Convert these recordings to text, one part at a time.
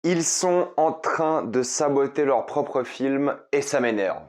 Ils sont en train de saboter leur propre film et ça m'énerve.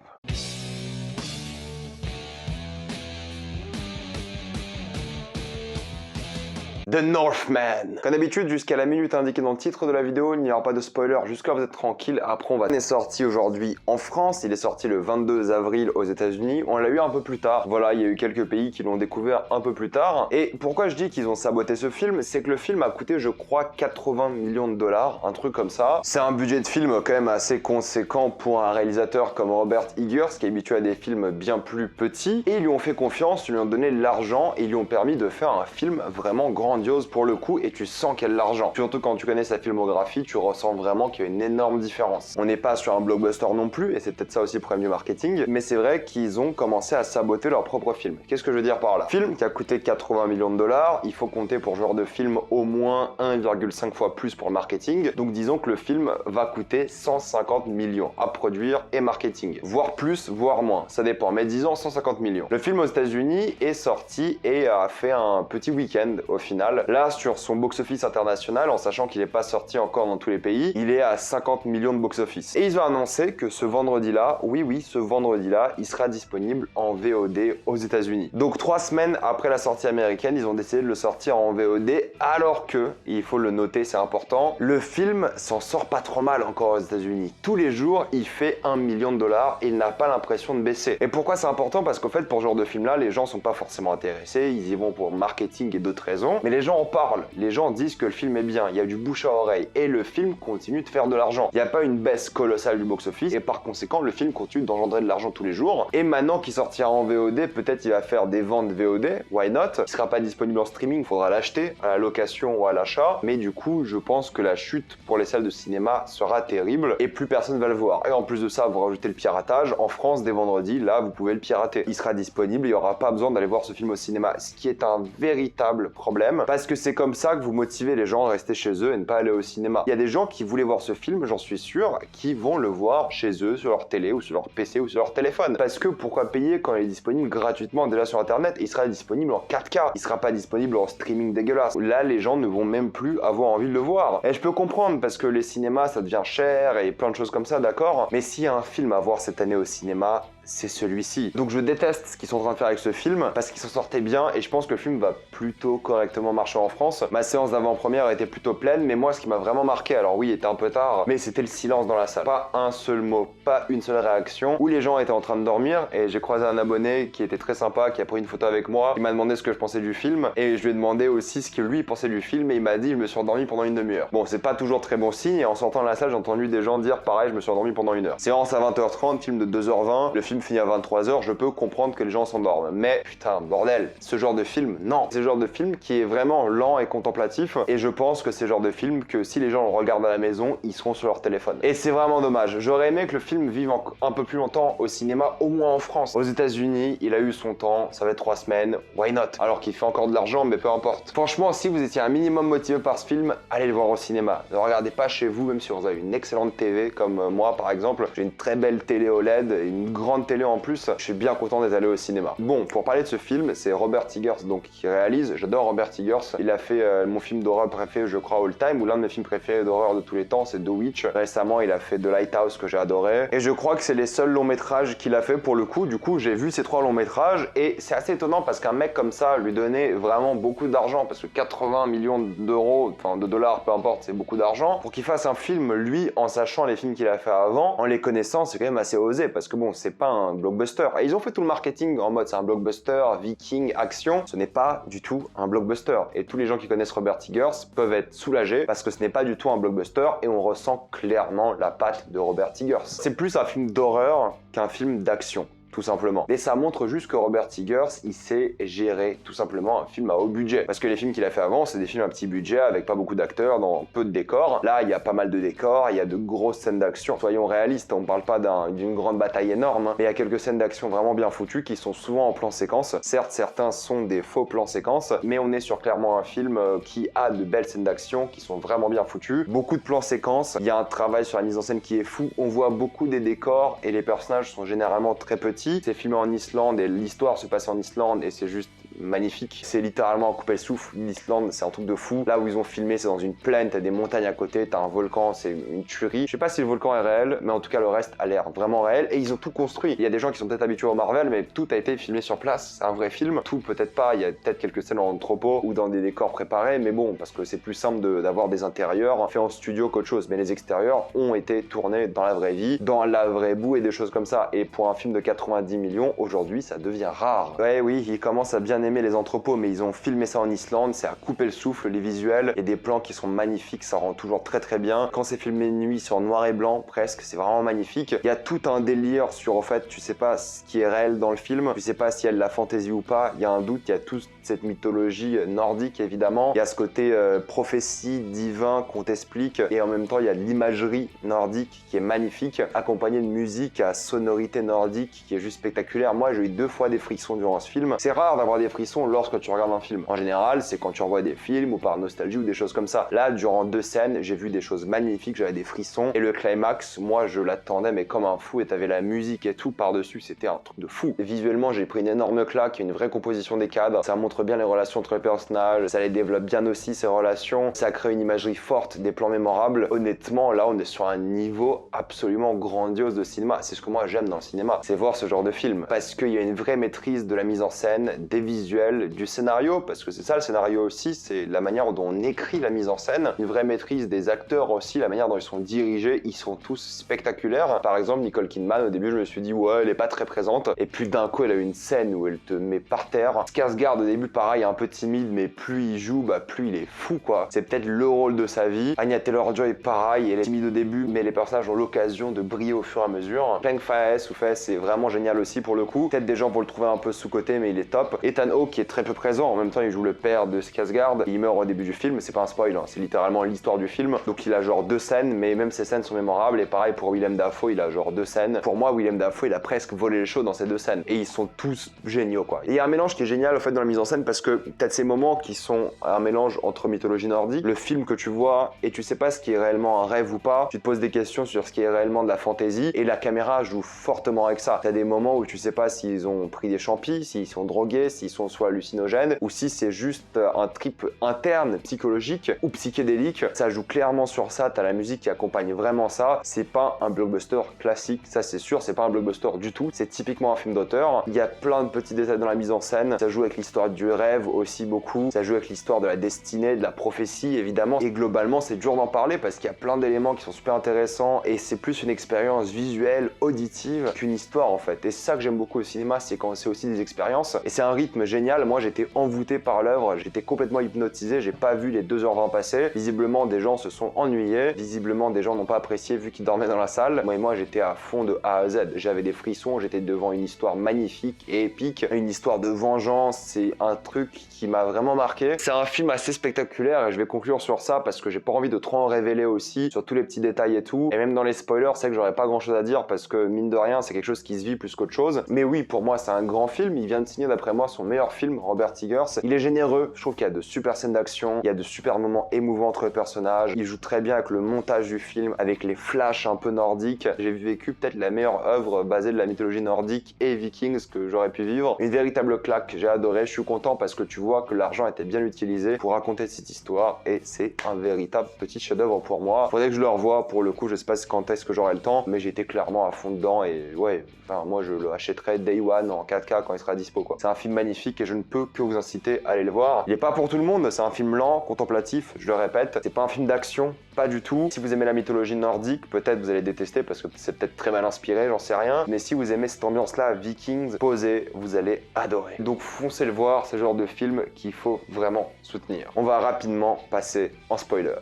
The Northman. Comme d'habitude, jusqu'à la minute indiquée dans le titre de la vidéo, il n'y aura pas de spoiler. Jusqu'à vous êtes tranquille. Après, il est sorti aujourd'hui en France. Il est sorti le 22 avril aux États-Unis. On l'a eu un peu plus tard. Voilà, il y a eu quelques pays qui l'ont découvert un peu plus tard. Et pourquoi je dis qu'ils ont saboté ce film, c'est que le film a coûté, je crois, 80 millions de dollars, un truc comme ça. C'est un budget de film quand même assez conséquent pour un réalisateur comme Robert Eggers, qui est habitué à des films bien plus petits. Et ils lui ont fait confiance, ils lui ont donné de l'argent et ils lui ont permis de faire un film vraiment grandiose pour le coup, et tu sens qu'il y a de l'argent. Surtout quand tu connais sa filmographie, tu ressens vraiment qu'il y a une énorme différence. On n'est pas sur un blockbuster non plus, et c'est peut-être ça aussi le problème du marketing, mais c'est vrai qu'ils ont commencé à saboter leur propre film. Qu'est-ce que je veux dire par là? Film qui a coûté 80 millions de dollars, il faut compter pour ce genre de film au moins 1,5 fois plus pour le marketing, donc disons que le film va coûter 150 millions à produire et marketing. Voire plus, voire moins, ça dépend, mais disons 150 millions. Le film aux États-Unis est sorti et a fait un petit week-end au final. Là, sur son box-office international, en sachant qu'il n'est pas sorti encore dans tous les pays, il est à 50 millions de box-office. Et ils ont annoncé que ce vendredi-là, oui, ce vendredi-là, il sera disponible en VOD aux États-Unis. Donc 3 semaines après la sortie américaine, ils ont décidé de le sortir en VOD, alors que, il faut le noter, c'est important, le film s'en sort pas trop mal encore aux États-Unis. Tous les jours, il fait 1 million de dollars et il n'a pas l'impression de baisser. Et pourquoi c'est important? Parce qu'au fait, pour ce genre de film-là, les gens sont pas forcément intéressés, ils y vont pour marketing et d'autres raisons, mais les gens en parlent, les gens disent que le film est bien, il y a du bouche à oreille, et le film continue de faire de l'argent. Il n'y a pas une baisse colossale du box-office, et par conséquent, le film continue d'engendrer de l'argent tous les jours. Et maintenant qu'il sortira en VOD, peut-être il va faire des ventes VOD, why not? Il sera pas disponible en streaming, il faudra l'acheter à la location ou à l'achat, mais du coup, je pense que la chute pour les salles de cinéma sera terrible, et plus personne va le voir. Et en plus de ça, vous rajoutez le piratage, en France, dès vendredi, là, vous pouvez le pirater. Il sera disponible, il n'y aura pas besoin d'aller voir ce film au cinéma, ce qui est un véritable problème, parce que c'est comme ça que vous motivez les gens à rester chez eux et ne pas aller au cinéma. Il y a des gens qui voulaient voir ce film, j'en suis sûr, qui vont le voir chez eux, sur leur télé, ou sur leur PC, ou sur leur téléphone. Parce que pourquoi payer quand il est disponible gratuitement déjà sur internet? Il sera disponible en 4K, il sera pas disponible en streaming dégueulasse. Là, les gens ne vont même plus avoir envie de le voir. Et je peux comprendre, parce que les cinémas, ça devient cher, et plein de choses comme ça, d'accord? Mais s'il y a un film à voir cette année au cinéma, c'est celui-ci. Donc je déteste ce qu'ils sont en train de faire avec ce film, parce qu'ils s'en sortaient bien, et je pense que le film va plutôt correctement marcher en France. Ma séance d'avant-première était plutôt pleine, mais moi ce qui m'a vraiment marqué, alors oui, il était un peu tard, mais c'était le silence dans la salle. Pas un seul mot, pas une seule réaction, où les gens étaient en train de dormir, et j'ai croisé un abonné qui était très sympa, qui a pris une photo avec moi, il m'a demandé ce que je pensais du film, et je lui ai demandé aussi ce que lui pensait du film, et il m'a dit je me suis endormi pendant une demi-heure. Bon, c'est pas toujours très bon signe, et en sortant de la salle, j'ai entendu des gens dire pareil, je me suis endormi pendant 1 heure. Séance à 20h30, film de 2h20, le film finit à 23h, je peux comprendre que les gens s'endorment. Mais putain, bordel, ce genre de film, non. C'est ce genre de film qui est vraiment lent et contemplatif, et je pense que c'est le genre de film que si les gens le regardent à la maison, ils seront sur leur téléphone. Et c'est vraiment dommage. J'aurais aimé que le film vive un peu plus longtemps au cinéma, au moins en France. Aux États-Unis, il a eu son temps, ça va être 3 semaines, why not? Alors qu'il fait encore de l'argent, mais peu importe. Franchement, si vous étiez un minimum motivé par ce film, allez le voir au cinéma. Ne regardez pas chez vous, même si vous avez une excellente TV, comme moi par exemple. J'ai une très belle télé OLED, une grande télé en plus. Je suis bien content d'être allé au cinéma. Bon, pour parler de ce film, c'est Robert Eggers donc qui réalise. J'adore Robert Eggers. Il a fait mon film d'horreur préféré, je crois, all time, ou l'un de mes films préférés d'horreur de tous les temps, c'est The Witch. Récemment, il a fait The Lighthouse que j'ai adoré. Et je crois que c'est les seuls longs métrages qu'il a fait pour le coup. Du coup, j'ai vu ces 3 longs métrages et c'est assez étonnant parce qu'un mec comme ça lui donnait vraiment beaucoup d'argent, parce que 80 millions d'euros, enfin de dollars, peu importe, c'est beaucoup d'argent. Pour qu'il fasse un film, lui, en sachant les films qu'il a fait avant, en les connaissant, c'est quand même assez osé parce que bon, c'est pas un blockbuster. Et ils ont fait tout le marketing en mode c'est un blockbuster, viking, action. Ce n'est pas du tout un blockbuster. Et tous les gens qui connaissent Robert Eggers peuvent être soulagés parce que ce n'est pas du tout un blockbuster et on ressent clairement la patte de Robert Eggers. C'est plus un film d'horreur qu'un film d'action, tout simplement. Et ça montre juste que Robert Eggers, il sait gérer tout simplement un film à haut budget. Parce que les films qu'il a fait avant, c'est des films à petit budget avec pas beaucoup d'acteurs, dans peu de décors. Là, il y a pas mal de décors, il y a de grosses scènes d'action. Soyons réalistes, on parle pas d'une grande bataille énorme, hein, mais il y a quelques scènes d'action vraiment bien foutues qui sont souvent en plan séquence. Certes, certains sont des faux plans séquences, mais on est sur clairement un film qui a de belles scènes d'action qui sont vraiment bien foutues. Beaucoup de plans séquences, il y a un travail sur la mise en scène qui est fou. On voit beaucoup des décors et les personnages sont généralement très petits. C'est filmé en Islande et l'histoire se passe en Islande et c'est juste magnifique. C'est littéralement à couper le souffle. L'Islande, c'est un truc de fou. Là où ils ont filmé, c'est dans une plaine, t'as des montagnes à côté, t'as un volcan, c'est une tuerie. Je sais pas si le volcan est réel, mais en tout cas le reste a l'air vraiment réel et ils ont tout construit. Il y a des gens qui sont peut-être habitués au Marvel, mais tout a été filmé sur place. C'est un vrai film. Tout peut-être pas, il y a peut-être quelques scènes en entrepôt ou dans des décors préparés, mais bon, parce que c'est plus simple d'avoir des intérieurs faits en studio qu'autre chose. Mais les extérieurs ont été tournés dans la vraie vie, dans la vraie boue et des choses comme ça. Et pour un film de 90 millions, aujourd'hui, ça devient rare. Ouais, oui, ils commencent à bien aimer les entrepôts, mais ils ont filmé ça en Islande, c'est à couper le souffle, les visuels et des plans qui sont magnifiques, ça rend toujours très très bien. Quand c'est filmé de nuit sur noir et blanc, presque, c'est vraiment magnifique. Il y a tout un délire sur, en fait, tu sais pas ce qui est réel dans le film, tu sais pas si elle la fantaisie ou pas, il y a un doute, il y a toute cette mythologie nordique évidemment, il y a ce côté prophétie, divin qu'on t'explique, et en même temps il y a de l'imagerie nordique qui est magnifique, accompagnée de musique à sonorité nordique qui est juste spectaculaire. Moi j'ai eu 2 fois des frissons durant ce film. C'est rare d'avoir des frissons lorsque tu regardes un film. En général, c'est quand tu revois des films ou par nostalgie ou des choses comme ça. Là, durant 2 scènes, j'ai vu des choses magnifiques, j'avais des frissons. Et le climax, moi, je l'attendais, mais comme un fou. Et t'avais la musique et tout par-dessus, c'était un truc de fou. Et visuellement, j'ai pris une énorme claque, une vraie composition des cadres. Ça montre bien les relations entre les personnages, ça les développe bien aussi, ces relations. Ça crée une imagerie forte, des plans mémorables. Honnêtement, là, on est sur un niveau absolument grandiose de cinéma. C'est ce que moi, j'aime dans le cinéma. C'est voir ce genre de film. Parce qu'il y a une vraie maîtrise de la mise en scène, des visuels, du scénario, parce que c'est ça le scénario aussi, c'est la manière dont on écrit la mise en scène, une vraie maîtrise des acteurs aussi, la manière dont ils sont dirigés, ils sont tous spectaculaires. Par exemple, Nicole Kidman, au début je me suis dit ouais, elle est pas très présente, et puis d'un coup elle a une scène où elle te met par terre. Skarsgård au début pareil, un peu timide, mais plus il joue, plus il est fou quoi. C'est peut-être le rôle de sa vie. Anya Taylor-Joy pareil, elle est timide au début, mais les personnages ont l'occasion de briller au fur et à mesure. Peng Faes c'est vraiment génial aussi pour le coup. Peut-être des gens vont le trouver un peu sous-côté, mais il est top. Ethan Hawke qui est très peu présent, en même temps il joue le père de Skarsgård, il meurt au début du film, c'est pas un spoil, hein. C'est littéralement l'histoire du film, donc il a genre 2 scènes, mais même ces scènes sont mémorables, et pareil pour Willem Dafoe, il a genre 2 scènes. Pour moi, Willem Dafoe, il a presque volé le show dans ces 2 scènes, et ils sont tous géniaux quoi. Et il y a un mélange qui est génial au fait dans la mise en scène, parce que t'as ces moments qui sont un mélange entre mythologie nordique, le film que tu vois, et tu sais pas ce qui est réellement un rêve ou pas, tu te poses des questions sur ce qui est réellement de la fantaisie, et la caméra joue fortement avec ça. T'as des moments où tu sais pas s'ils ont pris des champis, s'ils sont drogués, s'ils sont soit hallucinogènes, ou si c'est juste un trip interne, psychologique ou psychédélique. Ça joue clairement sur ça, t'as la musique qui accompagne vraiment ça. C'est pas un blockbuster classique, ça c'est sûr, c'est pas un blockbuster du tout, c'est typiquement un film d'auteur. Il y a plein de petits détails dans la mise en scène, ça joue avec l'histoire du rêve aussi beaucoup, ça joue avec l'histoire de la destinée, de la prophétie évidemment, et globalement c'est dur d'en parler parce qu'il y a plein d'éléments qui sont super intéressants, et c'est plus une expérience visuelle, auditive, qu'une histoire en fait. Et c'est ça que j'aime beaucoup au cinéma, c'est quand c'est aussi des expériences, et c'est un rythme génial. Moi j'étais envoûté par l'œuvre, j'étais complètement hypnotisé, j'ai pas vu les 2h20 passer. Visiblement des gens se sont ennuyés, visiblement des gens n'ont pas apprécié vu qu'ils dormaient dans la salle. Moi j'étais à fond de A à Z, j'avais des frissons, j'étais devant une histoire magnifique et épique, une histoire de vengeance, c'est un truc qui m'a vraiment marqué. C'est un film assez spectaculaire et je vais conclure sur ça parce que j'ai pas envie de trop en révéler aussi, sur tous les petits détails et tout. Et même dans les spoilers, c'est que j'aurais pas grand chose à dire parce que mine de rien, c'est quelque chose qui se vit plus qu'autre chose. Mais oui, pour moi, c'est un grand film. Il vient de signer d'après moi son meilleur film, Robert Eggers. Il est généreux, je trouve qu'il y a de super scènes d'action, il y a de super moments émouvants entre les personnages. Il joue très bien avec le montage du film, avec les flashs un peu nordiques. J'ai vécu peut-être la meilleure œuvre basée de la mythologie nordique et Vikings que j'aurais pu vivre. Une véritable claque, j'ai adoré, je suis content parce que tu vois que l'argent était bien utilisé pour raconter cette histoire et c'est un véritable petit chef-d'œuvre pour moi. Faudrait que je le revoie pour le coup, je sais pas quand est-ce que j'aurai le temps, mais j'étais clairement à fond dedans et ouais, enfin moi je le achèterai Day One en 4K quand il sera dispo quoi. C'est un film magnifique et je ne peux que vous inciter à aller le voir. Il est pas pour tout le monde, c'est un film lent, contemplatif, je le répète, c'est pas un film d'action, pas du tout. Si vous aimez la mythologie nordique, peut-être vous allez détester parce que c'est peut-être très mal inspiré, j'en sais rien, mais si vous aimez cette ambiance-là, Vikings, posée, vous allez adorer. Donc foncez le voir, c'est le genre de film qu'il faut vraiment soutenir. On va rapidement passer en spoiler.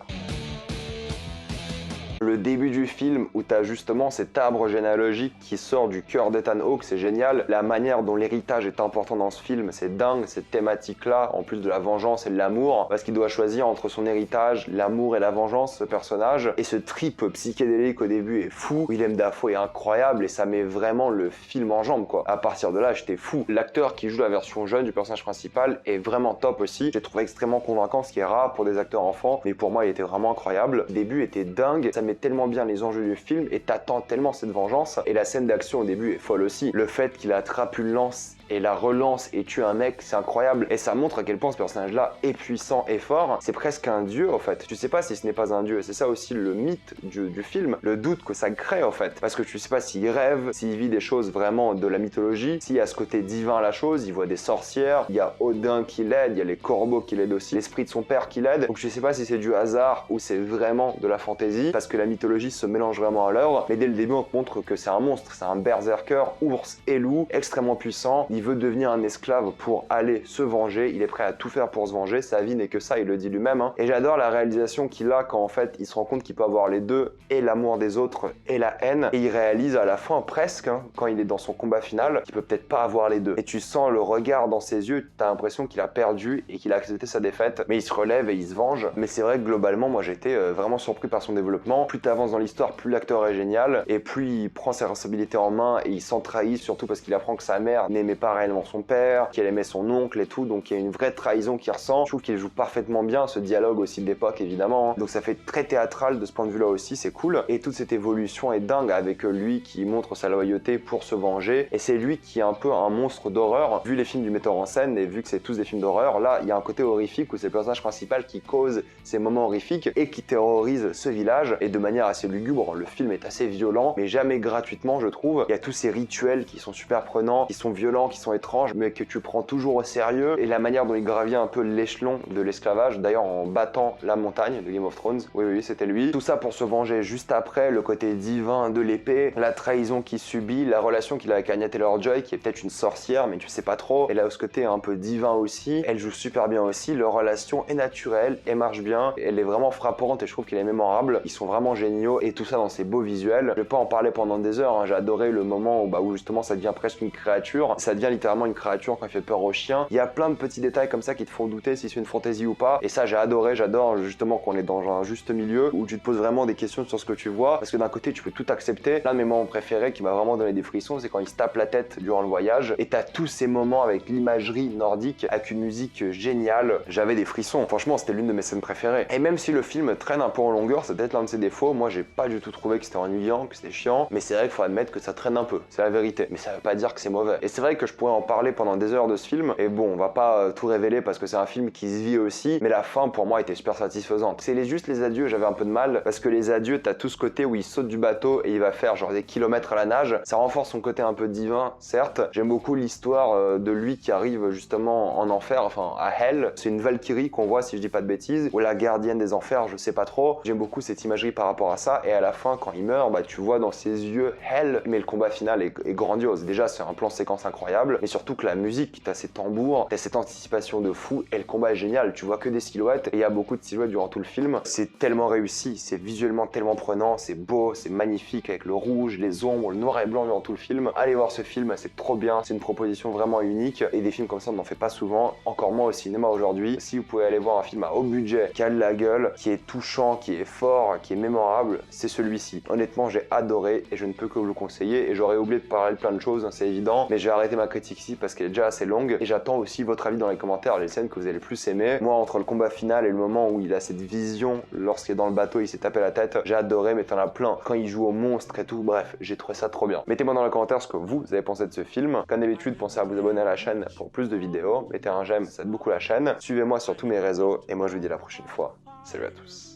Le début du film où t'as justement cet arbre généalogique qui sort du cœur d'Ethan Hawke, c'est génial. La manière dont l'héritage est important dans ce film, c'est dingue, cette thématique-là, en plus de la vengeance et de l'amour, parce qu'il doit choisir entre son héritage, l'amour et la vengeance, ce personnage. Et ce trip psychédélique au début est fou. Willem Dafoe est incroyable et ça met vraiment le film en jambes, quoi. À partir de là, j'étais fou. L'acteur qui joue la version jeune du personnage principal est vraiment top aussi. J'ai trouvé extrêmement convaincant, ce qui est rare pour des acteurs enfants, mais pour moi, il était vraiment incroyable. Le début était dingue, ça met tellement bien les enjeux du film et t'attends tellement cette vengeance. Et la scène d'action au début est folle aussi. Le fait qu'il attrape une lance et la relance et tue un mec, c'est incroyable. Et ça montre à quel point ce personnage-là est puissant et fort. C'est presque un dieu en fait. Tu sais pas si ce n'est pas un dieu. C'est ça aussi le mythe du film, le doute que ça crée en fait. Parce que tu sais pas s'il rêve, s'il vit des choses vraiment de la mythologie, s'il y a ce côté divin à la chose, il voit des sorcières, il y a Odin qui l'aide, il y a les corbeaux qui l'aident aussi, l'esprit de son père qui l'aide. Donc je sais pas si c'est du hasard ou c'est vraiment de la fantaisie, parce que la mythologie se mélange vraiment à l'œuvre. Mais dès le début, on te montre que c'est un monstre, c'est un berserker, ours et loup, extrêmement puissant. Il veut devenir un esclave pour aller se venger. Il est prêt à tout faire pour se venger. Sa vie n'est que ça, il le dit lui-même. Et j'adore la réalisation qu'il a quand en fait il se rend compte qu'il peut avoir les deux, et l'amour des autres et la haine. Et il réalise à la fin presque, quand il est dans son combat final, qu'il peut peut-être pas avoir les deux. Et tu sens le regard dans ses yeux, t'as l'impression qu'il a perdu et qu'il a accepté sa défaite. Mais il se relève et il se venge. Mais c'est vrai que globalement, moi j'ai été vraiment surpris par son développement. Plus t'avances dans l'histoire, plus l'acteur est génial. Et plus il prend ses responsabilités en main et il s'en trahit, surtout parce qu'il apprend que sa mère n'aimait pas réellement son père, qu'elle aimait son oncle et tout. Donc il y a une vraie trahison qu'il ressent. Je trouve qu'il joue parfaitement bien ce dialogue aussi de l'époque évidemment. Donc ça fait très théâtral de ce point de vue là aussi, c'est cool. Et toute cette évolution est dingue avec lui qui montre sa loyauté pour se venger. Et c'est lui qui est un peu un monstre d'horreur. Vu les films du metteur en scène et vu que c'est tous des films d'horreur, là il y a un côté horrifique où c'est le personnage principal qui cause ces moments horrifiques et qui terrorise ce village et de manière assez lugubre. Le film est assez violent mais jamais gratuitement je trouve. Il y a tous ces rituels qui sont super prenants, qui sont violents, qui sont étranges mais que tu prends toujours au sérieux, et la manière dont il gravit un peu l'échelon de l'esclavage, d'ailleurs en battant la montagne de Game of Thrones, oui c'était lui. Tout ça pour se venger juste après, le côté divin de l'épée, la trahison qu'il subit, la relation qu'il a avec Anya Taylor-Joy qui est peut-être une sorcière mais tu sais pas trop, elle a ce côté un peu divin aussi, elle joue super bien aussi, leur relation est naturelle, elle marche bien, elle est vraiment frappante et je trouve qu'elle est mémorable, ils sont vraiment géniaux et tout ça dans ces beaux visuels. Je vais pas en parler pendant des heures, hein. J'ai adoré le moment où justement ça devient presque une créature, ça devient littéralement une créature quand il fait peur aux chiens. Il y a plein de petits détails comme ça qui te font douter si c'est une fantaisie ou pas, et ça j'ai adoré, j'adore justement qu'on est dans un juste milieu où tu te poses vraiment des questions sur ce que tu vois, parce que d'un côté tu peux tout accepter. L'un de mes moments préférés qui m'a vraiment donné des frissons, c'est quand il se tape la tête durant le voyage, et t'as tous ces moments avec l'imagerie nordique, avec une musique géniale, j'avais des frissons, franchement c'était l'une de mes scènes préférées. Et même si le film traîne un peu en longueur, c'est peut-être l'un de ses défauts, moi j'ai pas du tout trouvé que c'était ennuyant, que c'était chiant, mais c'est vrai qu'il faut admettre que ça traîne un peu, c'est la vérité, mais ça veut pas dire que c'est mauvais. Et c'est vrai que je pourrais en parler pendant des heures de ce film, et bon, on va pas tout révéler parce que c'est un film qui se vit aussi, mais la fin pour moi était super satisfaisante. C'est juste les adieux, j'avais un peu de mal, parce que les adieux, t'as tout ce côté où il saute du bateau et il va faire genre des kilomètres à la nage, ça renforce son côté un peu divin, certes. J'aime beaucoup l'histoire de lui qui arrive justement en enfer, enfin à Hell, c'est une Valkyrie qu'on voit si je dis pas de bêtises, ou la gardienne des enfers, je sais pas trop. J'aime beaucoup cette imagerie par rapport à ça, et à la fin quand il meurt, bah tu vois dans ses yeux Hell, mais le combat final est grandiose. Déjà c'est un plan séquence incroyable, mais surtout que la musique, t'as ces tambours, t'as cette anticipation de fou, et le combat est génial, tu vois que des silhouettes, et il y a beaucoup de silhouettes durant tout le film. C'est tellement réussi, c'est visuellement tellement prenant, c'est beau, c'est magnifique avec le rouge, les ombres, le noir et blanc durant tout le film. Allez voir ce film, c'est trop bien, c'est une proposition vraiment unique, et des films comme ça on n'en fait pas souvent, encore moins au cinéma aujourd'hui. Si vous pouvez aller voir un film à haut budget, qui a de la gueule, qui est touchant, qui est fort, qui est mémorable, c'est celui-ci. Honnêtement j'ai adoré et je ne peux que vous le conseiller, et j'aurais oublié de parler de plein de choses, hein, c'est évident, mais j'ai arrêté ma critique ici parce qu'elle est déjà assez longue, et j'attends aussi votre avis dans les commentaires, les scènes que vous avez le plus aimé. Moi entre le combat final et le moment où il a cette vision lorsqu'il est dans le bateau, il s'est tapé la tête, j'ai adoré, mais t'en as plein. Quand il joue au monstre et tout, bref, j'ai trouvé ça trop bien. Mettez-moi dans les commentaires ce que vous avez pensé de ce film. Comme d'habitude, pensez à vous abonner à la chaîne pour plus de vidéos. Mettez un j'aime, ça aide beaucoup la chaîne. Suivez-moi sur tous mes réseaux, et moi je vous dis à la prochaine fois. Salut à tous.